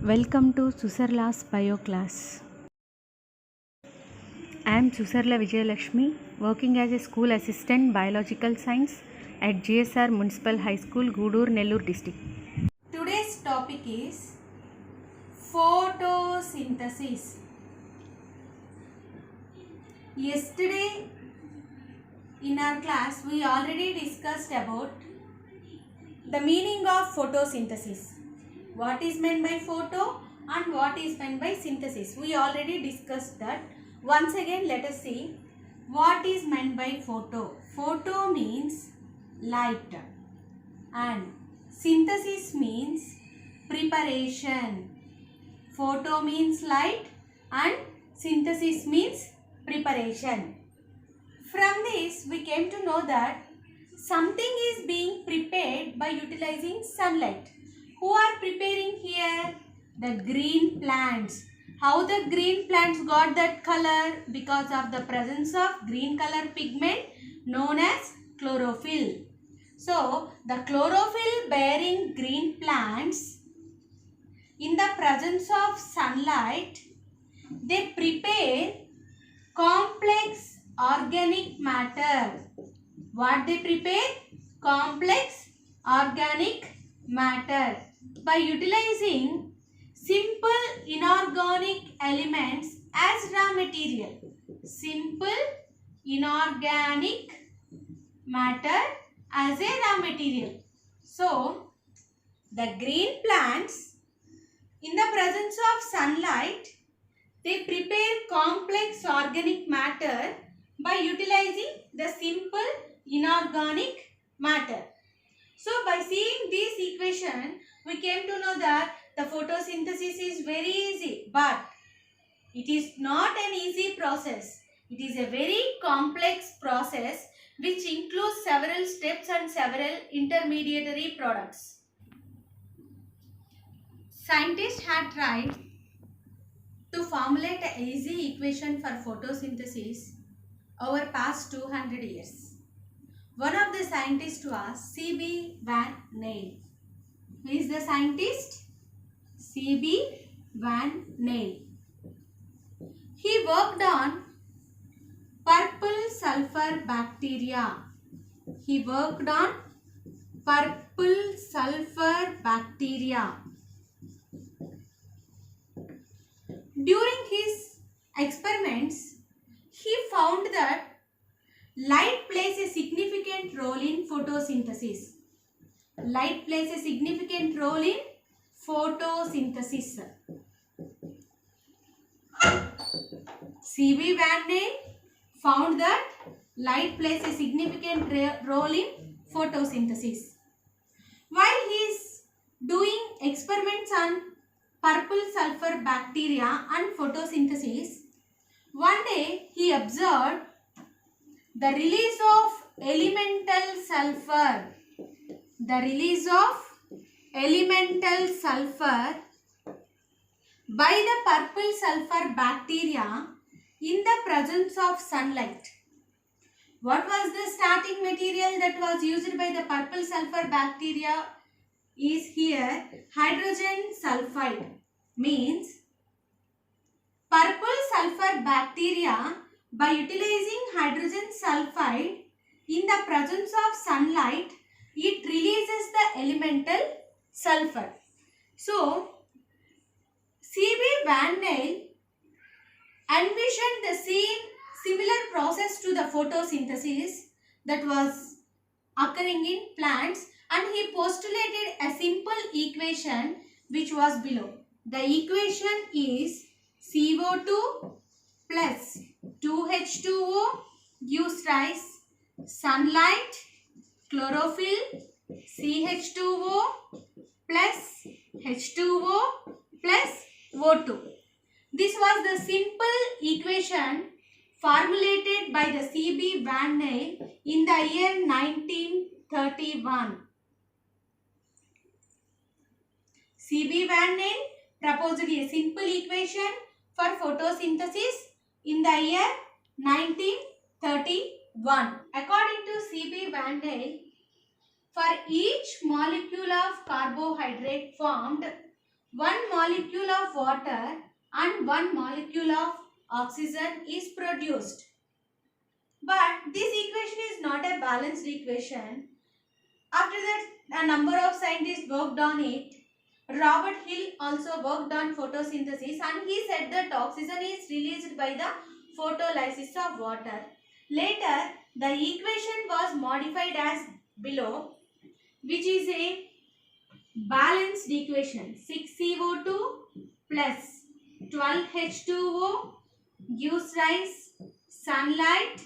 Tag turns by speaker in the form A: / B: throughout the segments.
A: Welcome to Susarla's Bio class. I am Susarla Vijayalakshmi, working as a school assistant biological science at GSR Municipal High School, Gudur, Nellore district.
B: Today's topic is photosynthesis. Yesterday in our class we already discussed about the meaning of photosynthesis. What is meant by photo and what is meant by synthesis. We already discussed that. Once again let us see what is meant by photo. Photo means light and synthesis means preparation. Photo means light and synthesis means preparation. From this we came to know that something is being prepared by utilizing sunlight. Who are preparing here? The green plants. How the green plants got that color? Because of the presence of green color pigment known as chlorophyll. So, the chlorophyll bearing green plants, in the presence of sunlight, they prepare complex organic matter. What they prepare? Complex organic matter by utilizing simple inorganic elements as raw material. Simple inorganic matter as a raw material. So, the green plants, in the presence of sunlight, they prepare complex organic matter by utilizing the simple inorganic matter. So, by seeing this equation, we came to know that the photosynthesis is very easy, but it is not an easy process. It is a very complex process which includes several steps and several intermediary products. Scientists had tried to formulate an easy equation for photosynthesis over past 200 years. One of the scientists was C.B. Van Neyl. Who is the scientist? C.B. Van Neyl. He worked on purple sulfur bacteria. He worked on purple sulfur bacteria. During his experiments, he found that light plays a significant role in photosynthesis. Light plays a significant role in photosynthesis. C.B. Van Neyl found that light plays a significant role in photosynthesis. While he is doing experiments on purple sulfur bacteria and photosynthesis, one day he observed the release of elemental sulfur. The release of elemental sulfur by the purple sulfur bacteria in the presence of sunlight. What was the starting material that was used by the purple sulfur bacteria? Is here hydrogen sulfide. Means purple sulfur bacteria, by utilizing hydrogen sulfide in the presence of sunlight, it releases the elemental sulfur. So, C.B. Van Neyl envisioned the same similar process to the photosynthesis that was occurring in plants, and he postulated a simple equation which was below. The equation is CO2 plus 2H2O gives rise sunlight, chlorophyll, CH2O plus H2O plus O2. This was the simple equation formulated by the C.B. Van Neyl in the year 1931. C.B. Van Neyl proposed a simple equation for photosynthesis in the year 1931. According to C.B. Van Neyl, for each molecule of carbohydrate formed, one molecule of water and one molecule of oxygen is produced. But this equation is not a balanced equation. After that, a number of scientists worked on it. Robert Hill also worked on photosynthesis, and he said that oxygen is released by the photolysis of water. Later, the equation was modified as below, which is a balanced equation. 6CO2 plus 12H2O gives rise sunlight,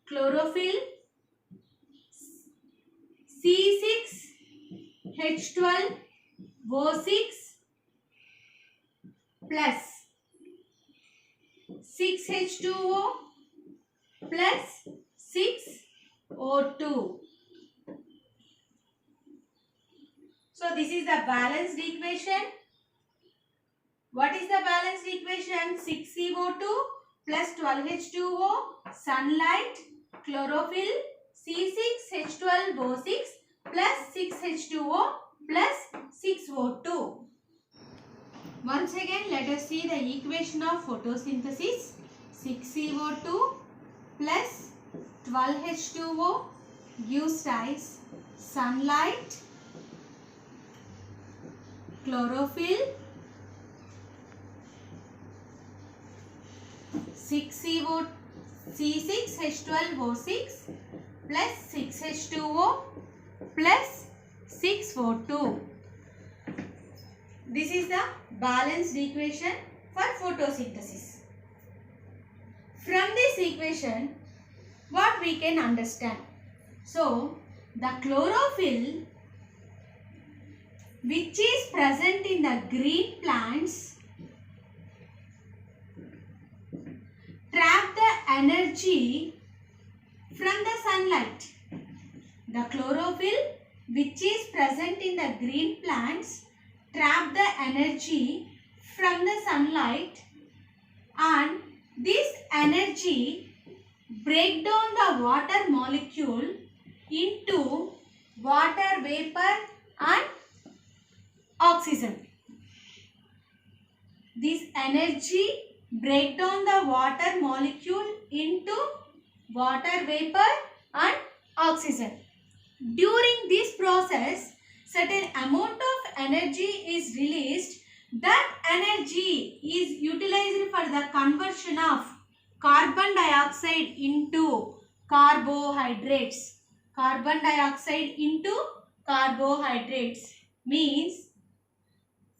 B: chlorophyll, C6H12O6 plus 6H2O plus 6O2. So this is the balanced equation. What is the balanced equation? 6CO2 plus 12H2O, sunlight, chlorophyll, C6H12O6 plus 6H2O plus 6O2. Once again, let us see the equation of photosynthesis. 6CO2 plus 12H2O gives rise sunlight, chlorophyll, 6C6H12O6 plus 6H2O plus 6O2. This is the balanced equation for photosynthesis. From this equation, what we can understand? So, the chlorophyll which is present in the green plants trap the energy from the sunlight. The chlorophyll which is present in the green plants trap the energy from the sunlight, and this energy break down the water molecule into water vapor and oxygen. This energy break down the water molecule into water vapor and oxygen. During this process, certain amount of energy is released. That energy is utilized for the conversion of carbon dioxide into carbohydrates. Carbon dioxide into carbohydrates means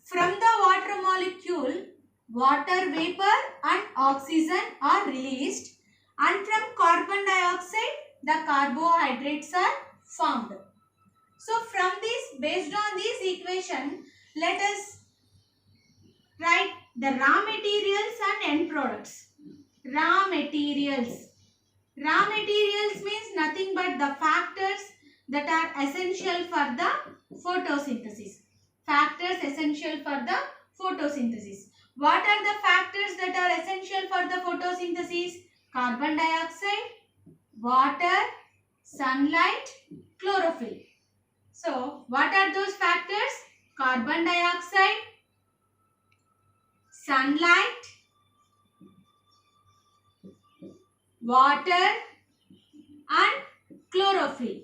B: from the water molecule, water vapor and oxygen are released, and from carbon dioxide, the carbohydrates are formed. So from this, based on this equation, let us write the raw materials and end products. Raw materials. Raw materials means nothing but the factors that are essential for the photosynthesis. Factors essential for the photosynthesis. What are the factors that are essential for the photosynthesis? Carbon dioxide, water, sunlight, chlorophyll. So, what are those factors? Carbon dioxide, sunlight, water and chlorophyll.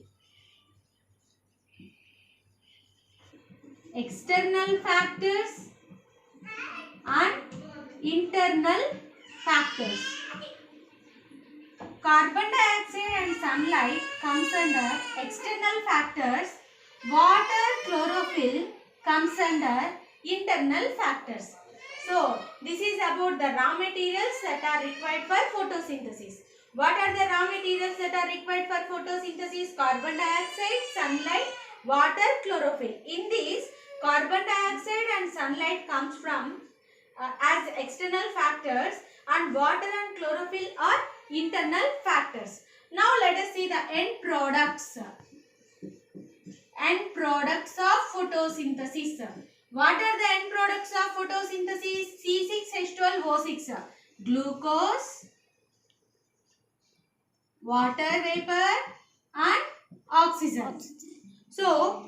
B: External factors and internal factors. Carbon dioxide and sunlight comes under external factors. Water, chlorophyll comes under internal factors. So, this is about the raw materials that are required for photosynthesis. What are the raw materials that are required for photosynthesis? Carbon dioxide, sunlight, water, chlorophyll. In these, carbon dioxide and sunlight comes from as external factors, and water and chlorophyll are internal factors. Now let us see the end products. End products of photosynthesis. What are the end products of photosynthesis? C6H12O6. Glucose, water vapor and oxygen. So,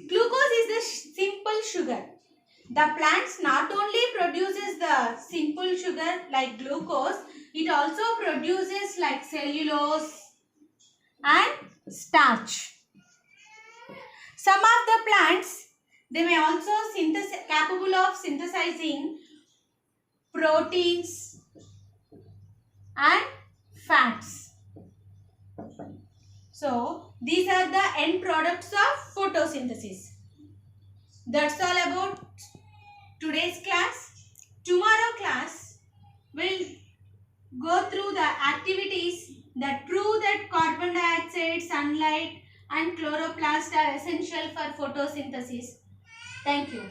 B: glucose is the simple sugar. The plants not only produces the simple sugar like glucose, it also produces like cellulose and starch. Some of the plants, they may also capable of synthesizing proteins and fats. So these are the end products of photosynthesis. That's all about today's class. Tomorrow class will go through the activities that prove that carbon dioxide, sunlight and chloroplast are essential for photosynthesis. Thank you.